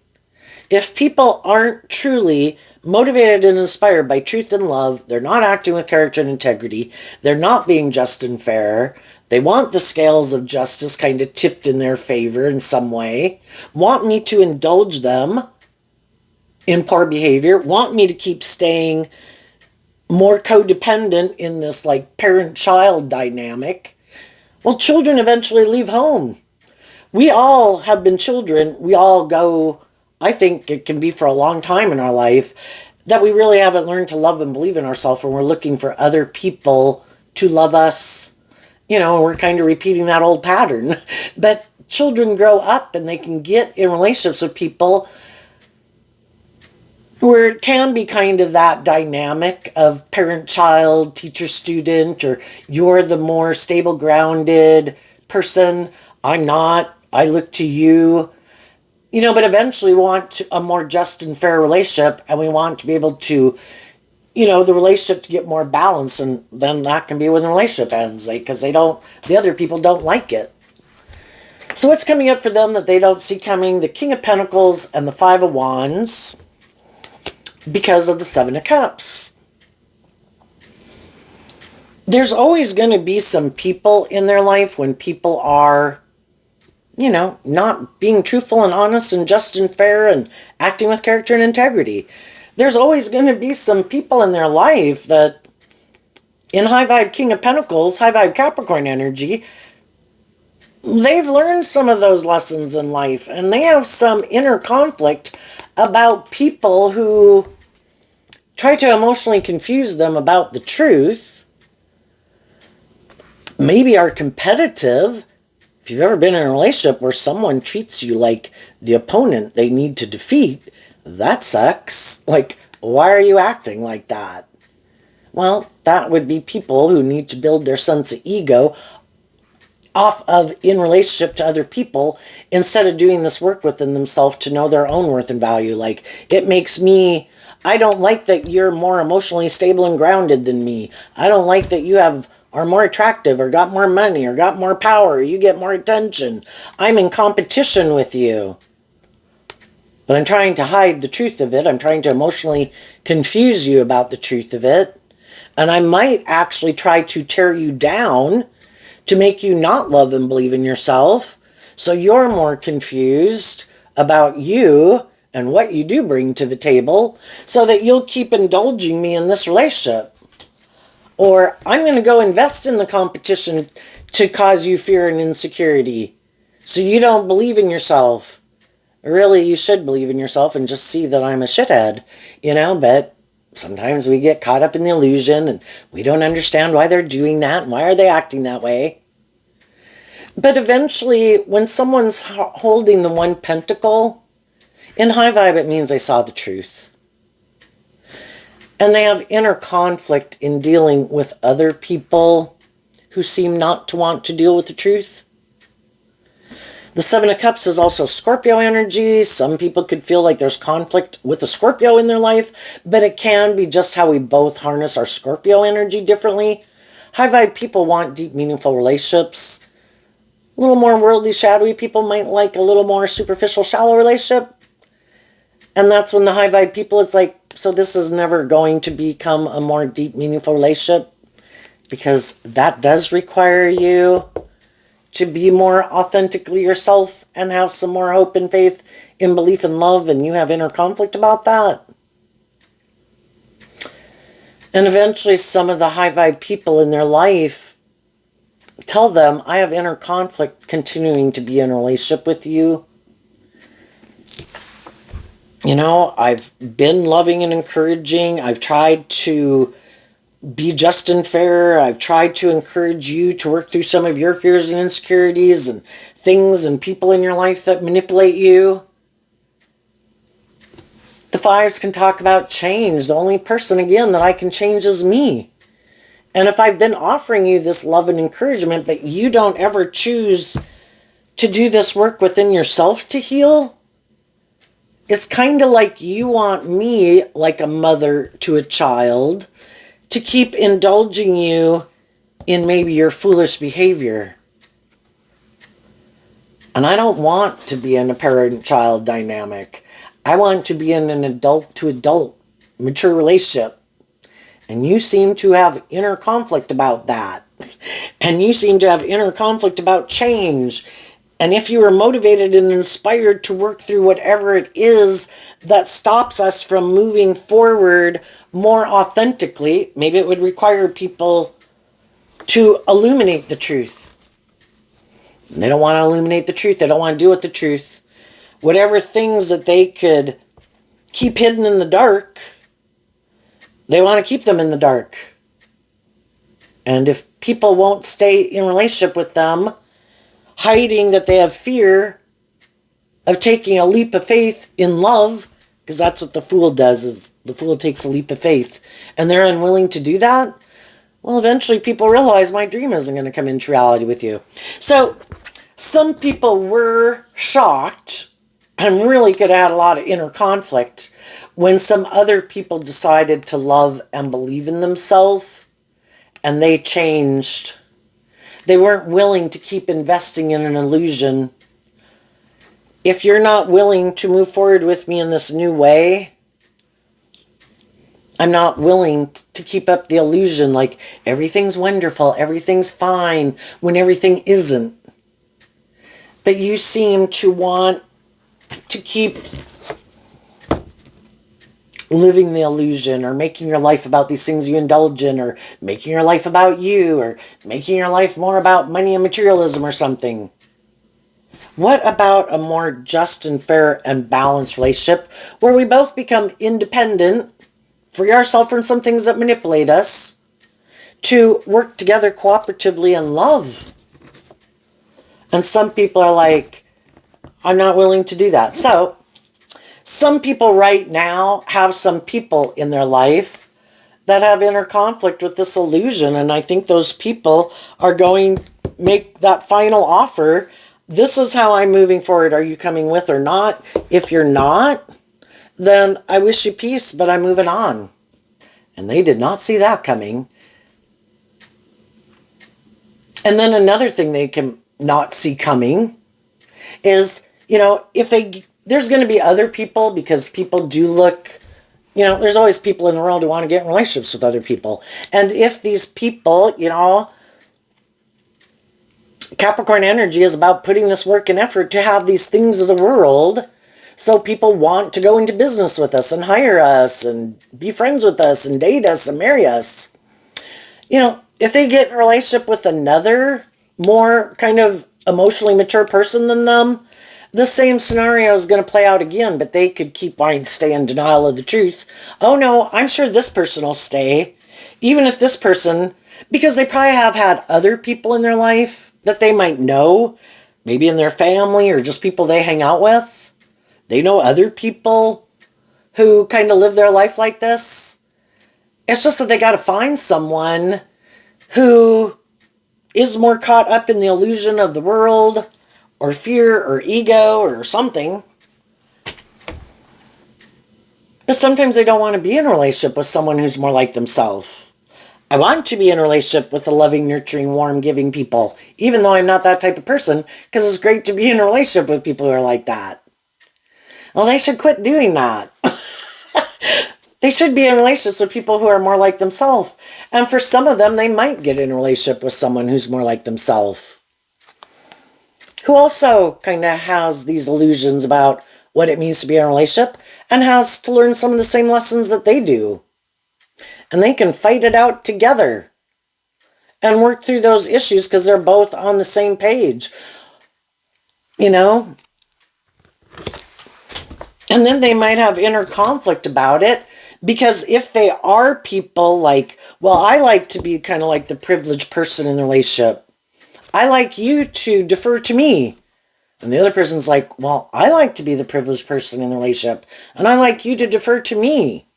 If people aren't truly motivated and inspired by truth and love, they're not acting with character and integrity, they're not being just and fair, they want the scales of justice kind of tipped in their favor in some way, want me to indulge them in poor behavior, want me to keep staying more codependent in this like parent-child dynamic, well, children eventually leave home. We all have been children. We all go, I think it can be for a long time in our life, that we really haven't learned to love and believe in ourselves when we're looking for other people to love us. We're kind of repeating that old pattern. But children grow up and they can get in relationships with people where it can be kind of that dynamic of parent-child, teacher-student, or you're the more stable, grounded person. I'm not. I look to you. But eventually we want a more just and fair relationship, and we want to be able to, the relationship to get more balance, and then that can be when the relationship ends, because the other people don't like it. So what's coming up for them that they don't see coming? The King of Pentacles and the Five of Wands, because of the Seven of Cups. There's always going to be some people in their life when people are, not being truthful and honest and just and fair and acting with character and integrity. There's always going to be some people in their life that, in high vibe King of Pentacles, high vibe Capricorn energy, they've learned some of those lessons in life, and they have some inner conflict about people who try to emotionally confuse them about the truth, maybe are competitive. If you've ever been in a relationship where someone treats you like the opponent they need to defeat, that sucks. Like, why are you acting like that? Well, that would be people who need to build their sense of ego off of in relationship to other people instead of doing this work within themselves to know their own worth and value. Like, I don't like that you're more emotionally stable and grounded than me. I don't like that you are more attractive or got more money or got more power or you get more attention. I'm in competition with you. But I'm trying to hide the truth of it. I'm trying to emotionally confuse you about the truth of it. And I might actually try to tear you down to make you not love and believe in yourself, so you're more confused about you and what you do bring to the table, so that you'll keep indulging me in this relationship. Or I'm going to go invest in the competition to cause you fear and insecurity, so you don't believe in yourself. Really, you should believe in yourself and just see that I'm a shithead, but sometimes we get caught up in the illusion and we don't understand why they're doing that and why are they acting that way. But eventually, when someone's holding the one pentacle, in high vibe it means they saw the truth. And they have inner conflict in dealing with other people who seem not to want to deal with the truth. The Seven of Cups is also Scorpio energy. Some people could feel like there's conflict with a Scorpio in their life, but it can be just how we both harness our Scorpio energy differently. High vibe people want deep, meaningful relationships. A little more worldly, shadowy people might like a little more superficial, shallow relationship. And that's when the high vibe people, it's like, so this is never going to become a more deep, meaningful relationship, because that does require you to be more authentically yourself and have some more hope and faith in belief and love, and you have inner conflict about that. And eventually some of the high vibe people in their life tell them, I have inner conflict continuing to be in a relationship with you. I've been loving and encouraging. I've tried to be just and fair. I've tried to encourage you to work through some of your fears and insecurities and things and people in your life that manipulate you. The fives can talk about change. The only person, again, that I can change is me. And if I've been offering you this love and encouragement, but you don't ever choose to do this work within yourself to heal, it's kind of like you want me, like a mother to a child, to keep indulging you in maybe your foolish behavior. And I don't want to be in a parent-child dynamic. I want to be in an adult-to-adult mature relationship. And you seem to have inner conflict about that. And you seem to have inner conflict about change. And if you are motivated and inspired to work through whatever it is that stops us from moving forward more authentically, maybe it would require people to illuminate the truth. They don't want to illuminate the truth. They don't want to deal with the truth. Whatever things that they could keep hidden in the dark, they want to keep them in the dark. And if people won't stay in relationship with them, hiding that they have fear of taking a leap of faith in love, because that's what the Fool does, is the Fool takes a leap of faith, and they're unwilling to do that, well, eventually people realize my dream isn't going to come into reality with you. So some people were shocked and really could have had a lot of inner conflict when some other people decided to love and believe in themselves, and they changed. They weren't willing to keep investing in an illusion. If you're not willing to move forward with me in this new way, I'm not willing to keep up the illusion like everything's wonderful, everything's fine, when everything isn't. But you seem to want to keep living the illusion, or making your life about these things you indulge in, or making your life about you, or making your life more about money and materialism or something. What about a more just and fair and balanced relationship where we both become independent, free ourselves from some things that manipulate us, to work together cooperatively in love? And some people are like, I'm not willing to do that. So some people right now have some people in their life that have inner conflict with this illusion, and I think those people are going to make that final offer. This is how I'm moving forward. Are you coming with or not? If you're not, then I wish you peace, but I'm moving on. And they did not see that coming. And then another thing they can not see coming is, if they there's going to be other people, because people do look, there's always people in the world who want to get in relationships with other people. And if these people, Capricorn energy is about putting this work and effort to have these things of the world, so people want to go into business with us and hire us and be friends with us and date us and marry us. If they get in a relationship with another more kind of emotionally mature person than them, the same scenario is going to play out again, but they could keep wanting to stay in denial of the truth. Oh no, I'm sure this person will stay. Even if this person, because they probably have had other people in their life that they might know, maybe in their family or just people they hang out with. They know other people who kind of live their life like this. It's just that they got to find someone who is more caught up in the illusion of the world or fear or ego or something. But sometimes they don't want to be in a relationship with someone who's more like themselves. I want to be in a relationship with the loving, nurturing, warm, giving people, even though I'm not that type of person, because it's great to be in a relationship with people who are like that. Well, they should quit doing that. They should be in relationships with people who are more like themselves. And for some of them, they might get in a relationship with someone who's more like themselves, who also kind of has these illusions about what it means to be in a relationship and has to learn some of the same lessons that they do. And they can fight it out together and work through those issues because they're both on the same page. And then they might have inner conflict about it, because if they are people like, well, I like to be kind of like the privileged person in the relationship. I like you to defer to me. And the other person's like, well, I like to be the privileged person in the relationship, and I like you to defer to me.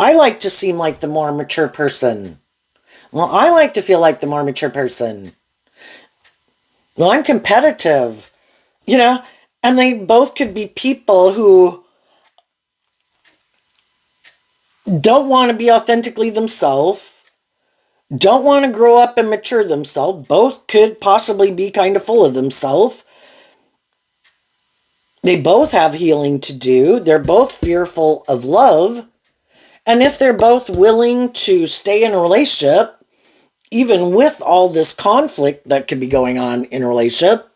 I like to seem like the more mature person. Well, I like to feel like the more mature person. Well, I'm competitive, and they both could be people who don't want to be authentically themselves, don't want to grow up and mature themselves. Both could possibly be kind of full of themselves. They both have healing to do. They're both fearful of love. And if they're both willing to stay in a relationship, even with all this conflict that could be going on in a relationship,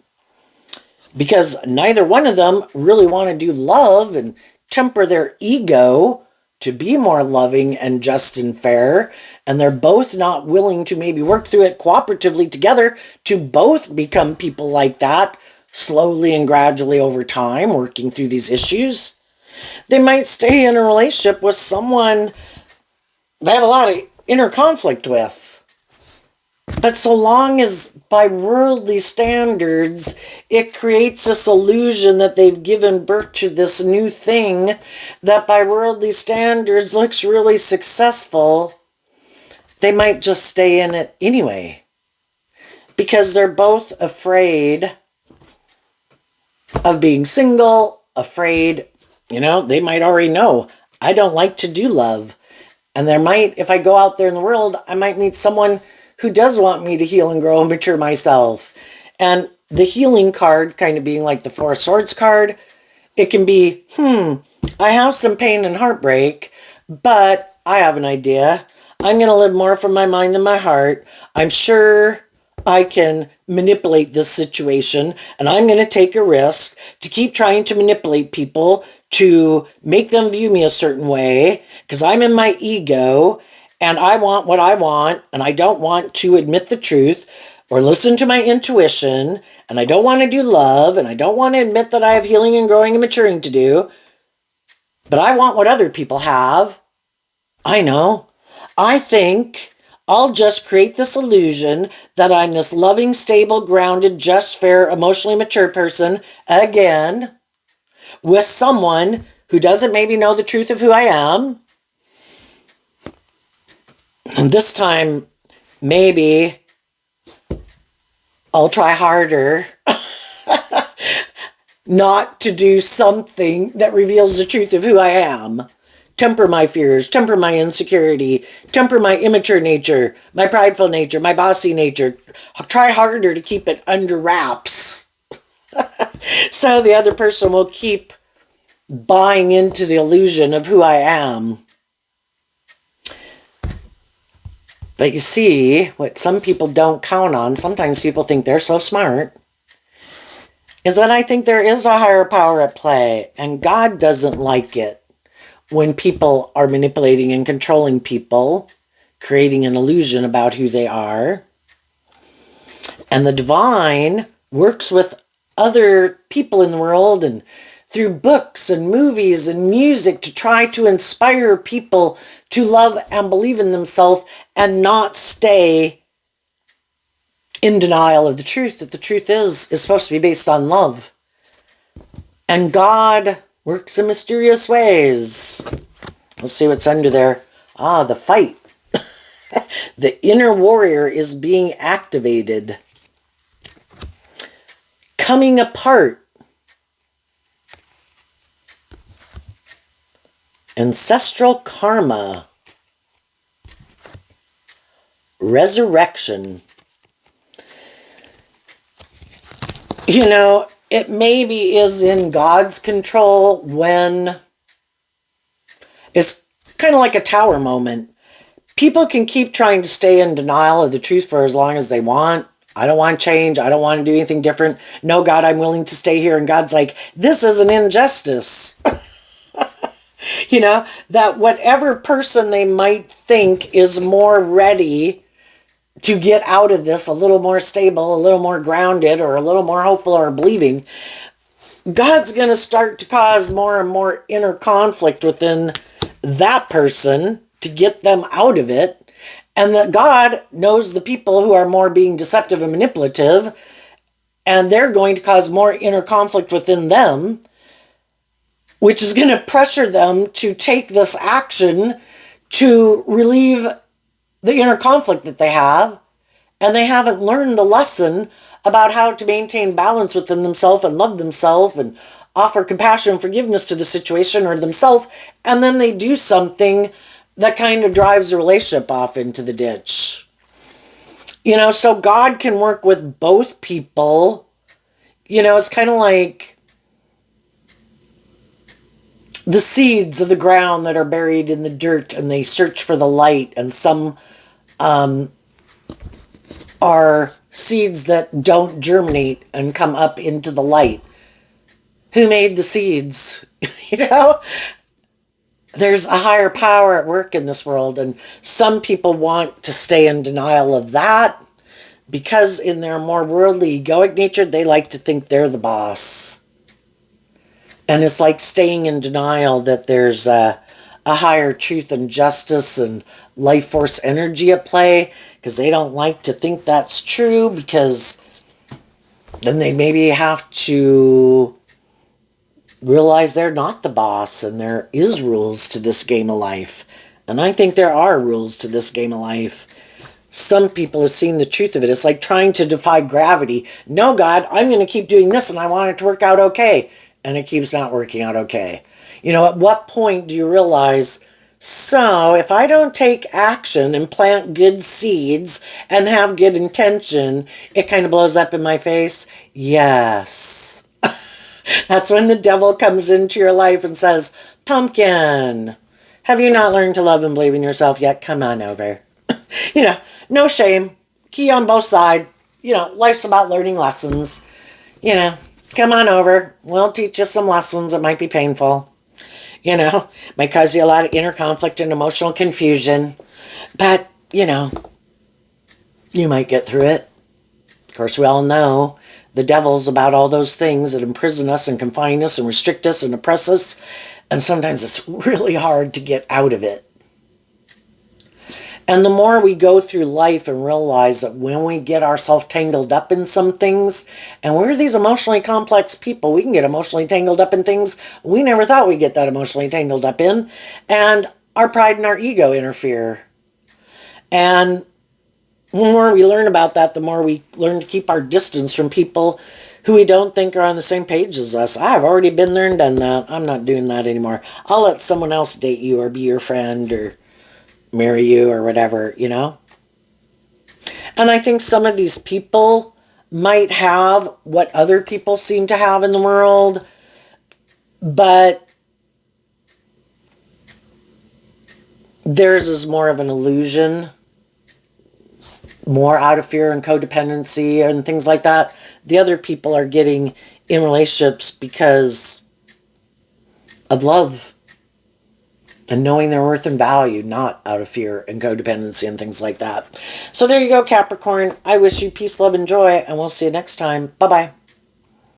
because neither one of them really want to do love and temper their ego to be more loving and just and fair, and they're both not willing to maybe work through it cooperatively together to both become people like that, slowly and gradually over time, working through these issues, they might stay in a relationship with someone they have a lot of inner conflict with. But so long as by worldly standards, it creates this illusion that they've given birth to this new thing that by worldly standards looks really successful, they might just stay in it anyway. Because they're both afraid of being single, afraid, they might already know, I don't like to do love. And there might, if I go out there in the world, I might meet someone who does want me to heal and grow and mature myself. And the healing card kind of being like the Four of Swords card, it can be, I have some pain and heartbreak, but I have an idea. I'm going to live more from my mind than my heart. I'm sure I can manipulate this situation, and I'm going to take a risk to keep trying to manipulate people to make them view me a certain way, because I'm in my ego, and I want what I want, and I don't want to admit the truth or listen to my intuition, and I don't want to do love, and I don't want to admit that I have healing and growing and maturing to do, but I want what other people have. I know. I think I'll just create this illusion that I'm this loving, stable, grounded, just, fair, emotionally mature person again with someone who doesn't maybe know the truth of who I am. And this time, maybe I'll try harder not to do something that reveals the truth of who I am. Temper my fears, temper my insecurity, temper my immature nature, my prideful nature, my bossy nature. I'll try harder to keep it under wraps. So the other person will keep buying into the illusion of who I am. But you see, what some people don't count on, sometimes people think they're so smart, is that I think there is a higher power at play, and God doesn't like it when people are manipulating and controlling people, creating an illusion about who they are. And the divine works with other people in the world and through books and movies and music to try to inspire people to love and believe in themselves and not stay in denial of the truth, that the truth is supposed to be based on love. And God works in mysterious ways. Let's see what's under there. Ah, the fight. The inner warrior is being activated. Coming apart. Ancestral karma. Resurrection. You know, it maybe is in God's control when it's kind of like a tower moment. People can keep trying to stay in denial of the truth for as long as they want. I don't want change. I don't want to do anything different. No, God, I'm willing to stay here. And God's like, this is an injustice. You know, that whatever person they might think is more ready to get out of this, a little more stable, a little more grounded, or a little more hopeful or believing, God's going to start to cause more and more inner conflict within that person to get them out of it. And that God knows the people who are more being deceptive and manipulative, and they're going to cause more inner conflict within them, which is going to pressure them to take this action to relieve the inner conflict that they have. And they haven't learned the lesson about how to maintain balance within themselves and love themselves and offer compassion and forgiveness to the situation or themselves. And then they do something that kind of drives the relationship off into the ditch. You know, so God can work with both people. You know, it's kind of like the seeds of the ground that are buried in the dirt and they search for the light, and some are seeds that don't germinate and come up into the light. Who made the seeds? You know, there's a higher power at work in this world, and some people want to stay in denial of that because in their more worldly egoic nature, they like to think they're the boss. And it's like staying in denial that there's a higher truth and justice and life force energy at play, because they don't like to think that's true, because then they maybe have to realize they're not the boss and there is rules to this game of life. And I think there are rules to this game of life. Some people have seen the truth of it. It's like trying to defy gravity. No, God, I'm going to keep doing this and I want it to work out okay. And it keeps not working out okay. You know, at what point do you realize, so if I don't take action and plant good seeds and have good intention, it kind of blows up in my face? Yes. That's when the devil comes into your life and says, pumpkin, have you not learned to love and believe in yourself yet? Come on over. You know, no shame. Key on both sides. You know, life's about learning lessons. You know, come on over. We'll teach you some lessons. It might be painful. You know, might cause you a lot of inner conflict and emotional confusion. But, you know, you might get through it. Of course, we all know the devil's about all those things that imprison us and confine us and restrict us and oppress us. And sometimes it's really hard to get out of it. And the more we go through life and realize that when we get ourselves tangled up in some things, and we're these emotionally complex people, we can get emotionally tangled up in things we never thought we'd get that emotionally tangled up in, and our pride and our ego interfere. And the more we learn about that, the more we learn to keep our distance from people who we don't think are on the same page as us. I've already been there and done that. I'm not doing that anymore. I'll let someone else date you or be your friend or marry you or whatever, you know? And I think some of these people might have what other people seem to have in the world, but theirs is more of an illusion, more out of fear and codependency and things like that. The other people are getting in relationships because of love and knowing their worth and value, not out of fear and codependency and things like that. So there you go, Capricorn. I wish you peace, love, and joy, and we'll see you next time. Bye-bye.